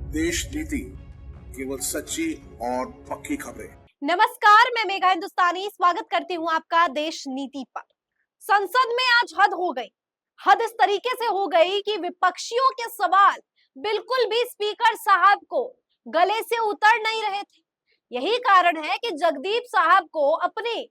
देश नीति, केवल सच्ची और पक्की खबरें। नमस्कार, मैं मेघा हिंदुस्तानी स्वागत करती हूँ आपका देश नीति पर। संसद में आज हद हो गई। हद इस तरीके से हो गई कि विपक्षियों के सवाल बिल्कुल भी स्पीकर साहब को गले से उतर नहीं रहे थे। यही कारण है कि जगदीप साहब को अपनी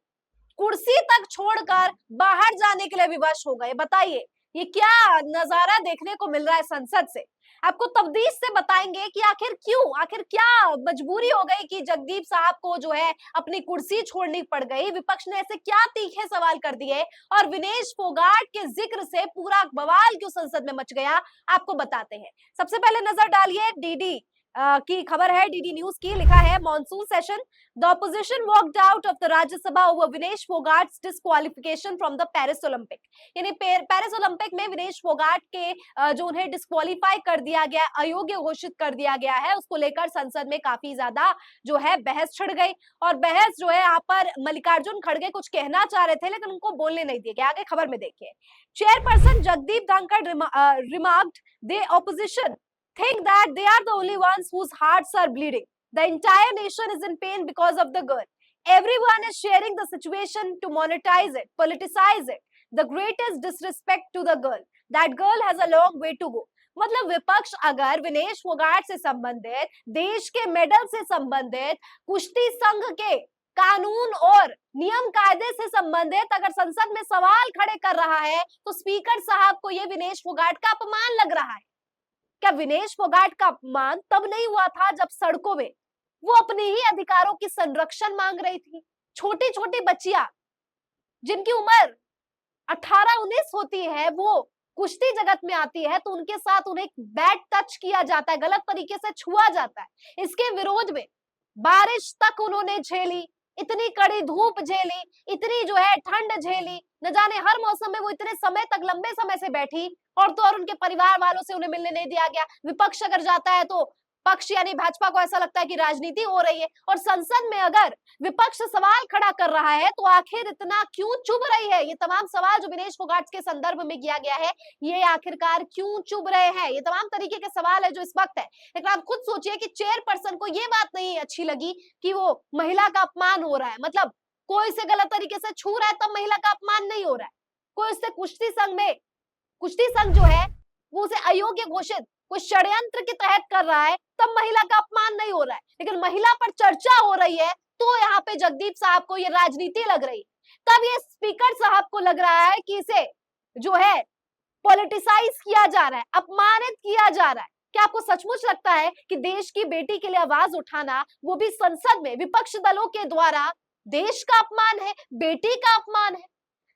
कुर्सी तक छोड़कर बाहर जाने के लिए विवश हो गए। बताइए ये क्या नजारा देखने को मिल रहा है संसद से। आपको तफदीश से बताएंगे कि आखिर क्या मजबूरी हो गई कि जगदीप साहब को जो है अपनी कुर्सी छोड़नी पड़ गई। विपक्ष ने ऐसे क्या तीखे सवाल कर दिए और विनेश फोगाट के जिक्र से पूरा बवाल क्यों संसद में मच गया, आपको बताते हैं। सबसे पहले नजर डालिए डीडी की खबर है, डीडी न्यूज की। लिखा है monsoon session, the opposition walked out of the Rajya Sabha over Vinesh फोगाट्स disqualification from the Paris Olympic. यानी पेरिस ओलंपिक में विनेश फोगाट के जो उन्हें डिस्क्वालीफाई कर दिया गया, अयोग्य घोषित कर दिया गया है, उसको लेकर संसद में काफी ज्यादा जो है बहस छिड़ गई। और बहस जो है यहाँ पर मल्लिकार्जुन खड़गे कुछ कहना चाह रहे थे लेकिन उनको बोलने नहीं दिया गया। आगे खबर में देखिए, chairperson Jagdeep Dhankhar remarked the opposition think that they are the only ones whose hearts are bleeding. The entire nation is in pain because of the girl. Everyone is sharing the situation to monetize it, politicize it. The greatest disrespect to the girl. That girl has a long way to go. मतलब विपक्ष अगर विनेश फोगाट से संबंधित, देश के medal से संबंधित, कुश्ती संघ के कानून और नियम कायदे से संबंधित अगर संसद में सवाल खड़े कर रहा है तो स्पीकर साहब को यह विनेश फोगाट का अपमान लग रहा है। क्या विनेश फोगाट का अपमान तब नहीं हुआ था जब सड़कों में वो अपने ही अधिकारों की संरक्षण मांग रही थी? छोटी छोटी बच्चियां जिनकी उम्र 18-19 होती है, वो कुश्ती जगत में आती है तो उनके साथ उन्हें बैड टच किया जाता है, गलत तरीके से छुआ जाता है। इसके विरोध में बारिश तक उन्होंने झेली, इतनी कड़ी धूप झेली, इतनी जो है ठंड झेली, न जाने हर मौसम में वो इतने समय तक लंबे समय से बैठी और तो और उनके परिवार वालों से उन्हें मिलने नहीं दिया गया। विपक्ष अगर जाता है तो पक्ष यानी भाजपा को ऐसा लगता है कि राजनीति हो रही है। और संसद में अगर विपक्ष सवाल खड़ा कर रहा है तो आखिर इतना क्यों चुभ रही है? ये तमाम सवाल जो विनेश फोगाट के संदर्भ में किया गया है, ये आखिरकार क्यों चुभ रहे हैं? ये तमाम तरीके के सवाल है जो इस वक्त है। लेकिन आप खुद सोचिए कि चेयरपर्सन को ये बात नहीं अच्छी लगी कि वो महिला का अपमान हो रहा है। मतलब कोई से गलत तरीके से छू रहा है तब महिला का अपमान नहीं हो रहा है। कोई उससे कुश्ती संघ जो है वो उसे अयोग्य घोषित कोई षड्यंत्र के तहत कर रहा है तब महिला का अपमान नहीं हो रहा है। लेकिन महिला पर चर्चा हो रही है तो यहाँ पे जगदीप साहब को ये राजनीति लग रही है। तब ये स्पीकर साहब को लग रहा है कि इसे जो है पॉलिटिसाइज किया जा रहा है, अपमानित किया जा रहा है। क्या आपको सचमुच लगता है कि देश की बेटी के लिए आवाज उठाना, वो भी संसद में विपक्ष दलों के द्वारा, देश का अपमान है, बेटी का अपमान है?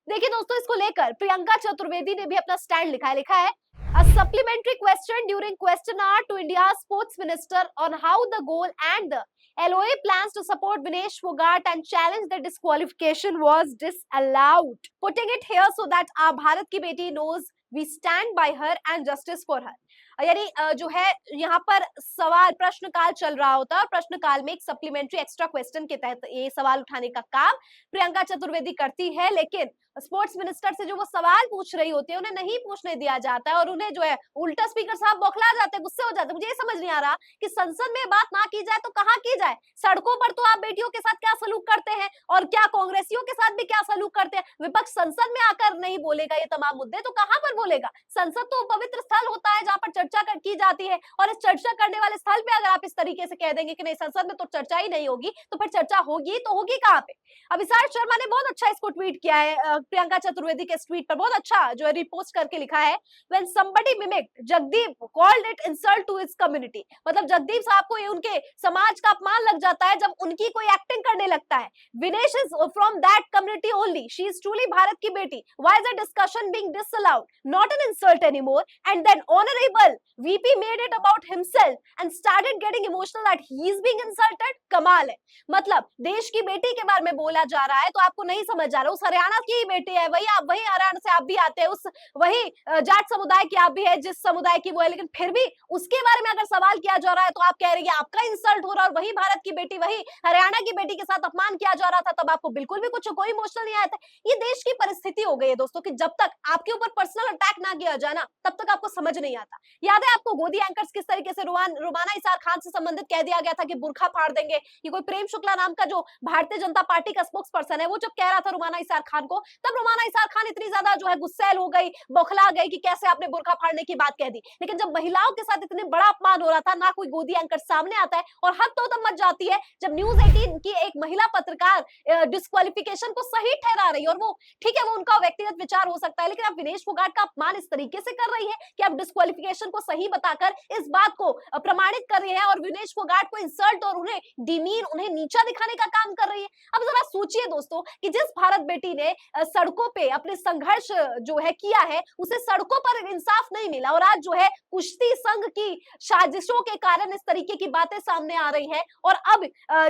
देखिए दोस्तों, इसको लेकर प्रियंका चतुर्वेदी ने भी अपना स्टैंड लिखा है A supplementary question during question hour to India's sports minister on how the goal and the LOA plans to support Vinesh Fogart and challenge the disqualification was disallowed. Putting it here so that our Bharat ki beti knows we stand by her and justice for her. यानी जो है यहाँ पर सवाल प्रश्नकाल चल रहा होता है और प्रश्नकाल में एक सप्लीमेंट्री एक्स्ट्रा क्वेश्चन के तहत ये सवाल उठाने का काम प्रियंका चतुर्वेदी करती है। लेकिन स्पोर्ट्स मिनिस्टर से जो वो सवाल पूछ रही होती है उन्हें नहीं पूछने दिया जाता है और उन्हें जो है उल्टा स्पीकर साहब बौखला जाते हैं, गुस्से हो जाते हैं। मुझे ये समझ नहीं आ रहा कि संसद में बात ना की जाए तो कहाँ की जाए? सड़कों पर तो आप बेटियों के साथ क्या सलूक करते हैं और क्या कांग्रेसियों के साथ भी क्या सलूक करते हैं। विपक्ष संसद में आकर नहीं बोलेगा ये तमाम मुद्दे तो कहाँ पर बोलेगा? संसद तो पवित्र स्थल होता है जहाँ पर चर्चा की जाती है और इस चर्चा करने वाले स्थल पे अगर आप इस तरीके से कह देंगे कि नहीं संसद में तो चर्चा ही नहीं होगी तो फिर चर्चा होगी तो होगी कहाँ पे? अभिसार शर्मा ने बहुत अच्छा इसको ट्वीट किया है, प्रियंका चतुर्वेदी के ट्वीट पर बहुत अच्छा जो है रिपोस्ट करके लिखा है, when somebody mimicked Jagdeep called it insult to his community। मतलब जगदीप साहब को ये उनके समाज का अपमान लग जाता है जब उनकी कोई एक्टिंग करने लगता है। Vinesh is from that community only, she is truly Bharat की बेटी, why is the discussion being disallowed, not an insult anymore? And then honorable VP made it about himself and started getting emotional that he is being insulted। कमाल है, मतलब देश की बेटी के बारे में बोला जा रहा है तो आपको नहीं समझ आ रहा उस हरियाणा की बेटी है, वही हरियाणा से आप भी आते हैं, उस वही जाट समुदाय की आप भी है जिस समुदाय की वो है, लेकिन फिर भी उसके बारे में अगर सवाल किया जा रहा है तो आप कह रहे हैं आपका इंसल्ट हो रहा है और वही भारत की बेटी, वही हरियाणा की बेटी के साथ अपमान किया जा रहा था तब आपको बिल्कुल भी कोई इमोशनल नहीं आया था। ये देश की परिस्थिति हो गई है दोस्तों कि जब तक आपके ऊपर पर्सनल अटैक ना किया जाए ना तब तक आपको समझ नहीं आता। याद है आपको गोदी एंकर्स किस तरीके से रुमाना इसार खान से संबंधित कह दिया गया था कि बुर्खा फाड़ देंगे। ये कोई प्रेम शुक्ला नाम का जो भारतीय जनता पार्टी का स्पोक्स पर्सन है, वो जब कह रहा था रुमाना इसार खान को, तब रुमाना इसार खान इतनी ज्यादा जो है गुस्सैल हो गई, बौखला गई कि कैसे आपने बुर्खा फाड़ने की बात कह दी। लेकिन जब महिलाओं के साथ इतने बड़ा अपमान हो रहा था, ना कोई गोदी एंकर सामने आता है, और हद तो तब मच जाती है जब न्यूज 18 की एक महिला पत्रकार डिस्क्वालिफिकेशन को सही ठहरा रही है। और वो ठीक है, वो उनका व्यक्तिगत विचार हो सकता है, लेकिन आप विनेश फोगाट का अपमान इस तरीके से कर रही है कि आप डिस्क्वालिफिकेशन को सही बताकर इस बात को प्रमाणित कर रही है और विनेश फोगाट को इंसल्ट और उन्हें डिमीन, उन्हें नीचा दिखाने का काम कर रही है। अब जरा सोचिए दोस्तों कि जिस भारत बेटी ने सड़कों पे अपने संघर्ष जो है किया है, उसे सड़कों पर इंसाफ नहीं मिला, और आज जो है कुश्ती संघ की साजिशों के कारण इस तरीके की बातें सामने आ रही है। और अब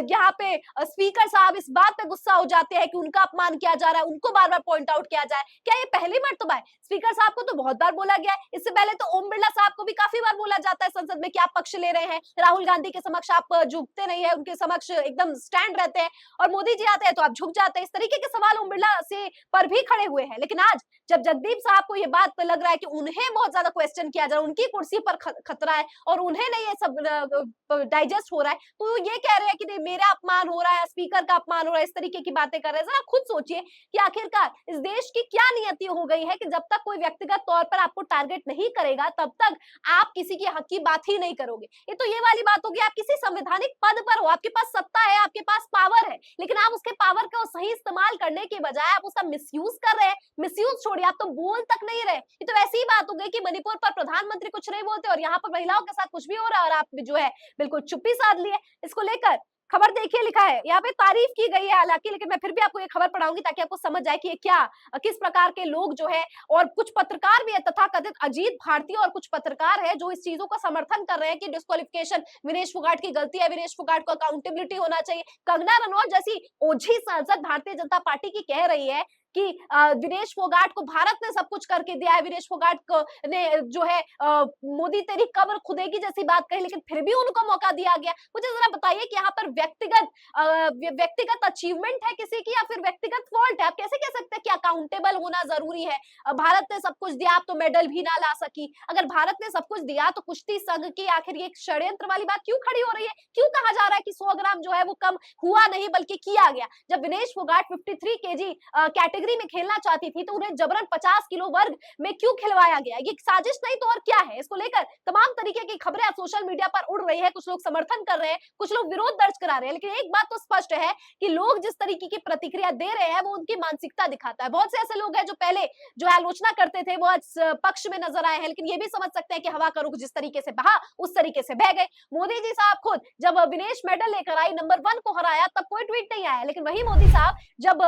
यहाँ पे स्पीकर साहब इस बात पे गुस्सा हो जाते हैं कि उनका अपमान किया जा रहा है, उनको बार बार पॉइंट आउट किया जाए। क्या ये पहली मर्तबा है? स्पीकर साहब को तो बहुत बार बोला गया है, इससे पहले तो ओम बिरला साहब को भी काफी बार बोला जाता है संसद में कि आप पक्ष ले रहे हैं, राहुल गांधी के समक्ष आप झुकते नहीं है, उनके समक्ष एकदम स्टैंड रहते हैं, और मोदी जी आते हैं तो आप झुक जाते हैं। इस तरीके के सवाल ओम बिरला से पर भी खड़े हुए हैं। लेकिन आज जब जगदीप साहब को ये बात लग रहा है कि उन्हें बहुत ज्यादा क्वेश्चन किया जा रहा है, उनकी कुर्सी पर खतरा है और उन्हें नहीं ये सब डाइजेस्ट हो रहा है, तो ये कह रहे हैं कि नहीं मेरा अपमान हो रहा है, स्पीकर का अपमान हो रहा है, इस तरीके की बातें कर रहे हैं। जरा खुद सोचिए कि आखिरकार इस देश की क्या नियति हो गई है कि जब तक कोई व्यक्तिगत तौर पर आपको टारगेट नहीं करेगा, तब तक आप किसी की हक की बात ही नहीं करोगे। ये तो ये वाली बात होगी, आप किसी संवैधानिक पद पर हो, आपके पास सत्ता है, आपके पास पावर है, लेकिन आप उसके पावर का सही इस्तेमाल करने के बजाय आप उसका मिसयूज कर रहे हैं। मिसयूज छोड़िए, आप तो बोल तक नहीं रहे। ये तो ऐसी ही बात हो गई कि मणिपुर पर प्रधानमंत्री कुछ नहीं बोलते और यहाँ पर महिलाओं के साथ कुछ भी हो रहा है और आप जो है बिल्कुल चुप्पी साध लिए। इसको लेकर खबर देखिए, लिखा है यहाँ पे, तारीफ की गई है हालांकि, लेकिन मैं फिर भी आपको ये खबर पढ़ाऊंगी ताकि आपको समझ जाए कि ये क्या किस प्रकार के लोग जो है, और कुछ पत्रकार भी है तथाकथित अजीत भारती, और कुछ पत्रकार है जो इस चीजों का समर्थन कर रहे हैं कि डिस्क्वालिफिकेशन विनेश फोगाट की गलती है, विनेश फोगाट को अकाउंटेबिलिटी होना चाहिए। कंगना रनौत जैसी ओझी सांसद भारतीय जनता पार्टी की कह रही है कि विनेश फोगाट को भारत ने सब कुछ करके दिया है, विनेश फोगाट को ने जो है मोदी तेरी कब्र खुदेगी जैसी बात कही, लेकिन फिर भी उनको मौका दिया गया। मुझे जरा बताइए कि यहाँ पर व्यक्तिगत अचीवमेंट है किसी की या फिर व्यक्तिगत फॉल्ट है? आप कैसे कह सकते हैं कि अकाउंटेबल होना जरूरी है? भारत ने सब कुछ दिया, आप तो मेडल भी ना ला सकी। अगर भारत ने सब कुछ दिया तो कुश्ती संघ की आखिर ये षड्यंत्र वाली बात क्यों खड़ी हो रही है? क्यों कहा जा रहा है कि 100 ग्राम जो है वो कम हुआ नहीं बल्कि किया गया? जब विनेश फोगाट 53 केजी कैटेगरी में खेलना चाहती थी तो उन्हें जबरन 50 किलो वर्ग में क्यों खिलवाया गया? ये साजिश नहीं तो और क्या है? इसको लेकर तमाम तरीके की खबरें सोशल मीडिया पर उड़ रही है, कुछ लोग समर्थन कर रहे हैं, कुछ लोग विरोध दर्ज करा रहे हैं, लेकिन एक बात तो स्पष्ट है कि लोग जिस तरीके की प्रतिक्रिया दे रहे हैं वो उनकी मानसिकता दिखाता है। बहुत से ऐसे लोग हैं जो पहले जो आलोचना करते थे वो आज पक्ष में नजर आए हैं, लेकिन ये भी समझ सकते हैं कि हवा का रुख जिस तरीके से बहा उस तरीके से बह गए। मोदी जी साहब खुद जब विनेश मेडल लेकर आई, नंबर 1 को हराया, तब कोई ट्वीट नहीं आया, लेकिन वही मोदी साहब जब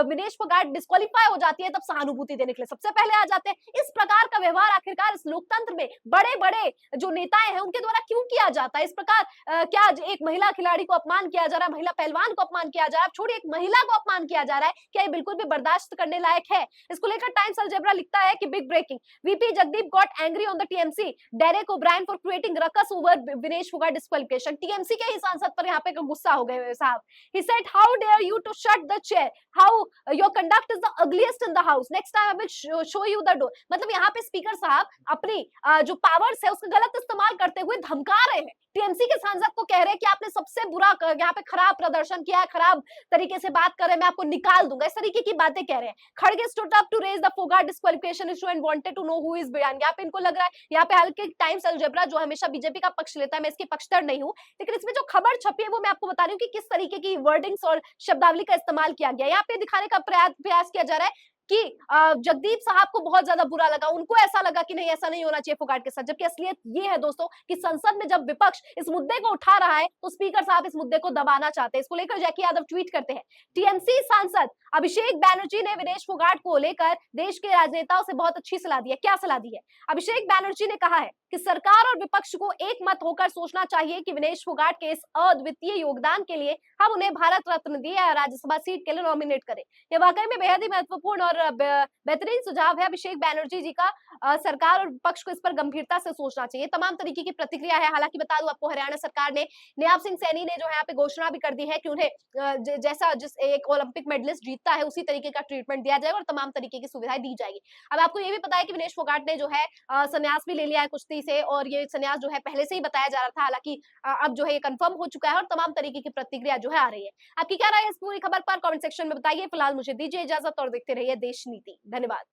विनेश फोगाट डिस्क्वालीफाई हो जाती है तब सहानुभूति देने के लिए सबसे पहले आ जाते हैं। इस प्रकार का व्यवहार आखिरकार इस लोकतंत्र में बड़े बड़े जो नेताएं हैं उनके द्वारा क्यों किया जाता है? इस प्रकार क्या एक महिला खिलाड़ी को अपमान किया जा रहा है, महिला पहलवान को अपमान किया जा रहा है, छोड़िए एक महिला को अपमान किया जा रहा है, क्या ये बिल्कुल भी बर्दाश्त करने लायक है? इसको लेकर टाइम्स अलजेब्रा लिखता है कि big breaking, VP Jagdeep got angry on the TMC Derek O'Brien for creating ruckus over Vinesh Phogat disqualification. TMC के ही सांसद पर यहाँ पे गुस्सा हो गए साहब। He said, how dare you to shut the chair? How your conduct is the ugliest in the house. Next time I will show you the door. मतलब यहाँ पे स्पीकर साहब अपनी जो पावर्स है उसका गलत इस्तेमाल करते हुए धमका रहे हैं। टीएमसी के सांसद को कह रहे हैं कि आपने सबसे बुरा यहाँ पे खराब प्रदर्शन किया है, खराब तरीके से बात कर रहे हैं, मैं आपको निकाल दूंगा, इस तरीके की बातें कह रहे हैं। खड़गे stood up to raise the Fogart disqualification issue and wanted to know who is behind. यहाँ पे इनको लग रहा है, यहाँ पे हल्के टाइम्स अलजेब्रा जो हमेशा बीजेपी का पक्ष लेता है, मैं इसकी पक्षधर नहीं हूँ, लेकिन इसमें जो खबर छपी है वो मैं आपको बता रही हूँ कि किस तरीके की वर्डिंग्स और शब्दावली का इस्तेमाल किया गया। यहाँ पे दिखाने का प्रयास किया जा रहा है कि जगदीप साहब को बहुत ज्यादा बुरा लगा, उनको ऐसा लगा कि नहीं ऐसा नहीं होना चाहिए फोगाट के साथ, जबकि असलियत ये है दोस्तों कि संसद में जब विपक्ष इस मुद्दे को उठा रहा है तो स्पीकर साहब इस मुद्दे को दबाना चाहते हैं। इसको लेकर जैकी यादव ट्वीट करते हैं, टीएमसी सांसद अभिषेक बैनर्जी ने विनेश फोगाट को लेकर देश के राजनेताओं से बहुत अच्छी सलाह दी है। क्या सलाह दी है? अभिषेक बैनर्जी ने कहा है कि सरकार और विपक्ष को एक मत होकर सोचना चाहिए कि विनेश फोगाट के इस अद्वितीय योगदान के लिए हम उन्हें भारत रत्न दिए या राज्यसभा सीट के लिए नॉमिनेट करें। यह वाकई में बेहद ही महत्वपूर्ण और और बेहतरीन सुझाव है अभिषेक बैनर्जी जी का। सरकार और विपक्ष को इस पर गंभीरता से सोचना चाहिए। तमाम तरीके की प्रतिक्रिया है। हालांकि बता दूं आपको, हरियाणा सरकार ने नियाब सिंह सैनी ने जो है यहाँ पे घोषणा भी कर दी है कि उन्हें जैसा जिस एक ओलंपिक मेडलिस्ट जीतता है उसी तरीके का ट्रीटमेंट दिया जाएगा और तमाम तरीके की सुविधाएं दी जाएगी। अब आपको ये भी पता है कि विनेश फोगाट ने जो है संन्यास भी ले लिया है कुश्ती से, और ये संन्यास जो है पहले से ही बताया जा रहा था। हालांकि अब जो है ये कंफर्म हो चुका है और तमाम तरीके की प्रतिक्रिया जो है आ रही है। आपकी क्या राय है इस पूरी खबर पर? कमेंट सेक्शन में बताइए। फिलहाल मुझे दीजिए इजाजत और देखते रहिए देश नीति। धन्यवाद।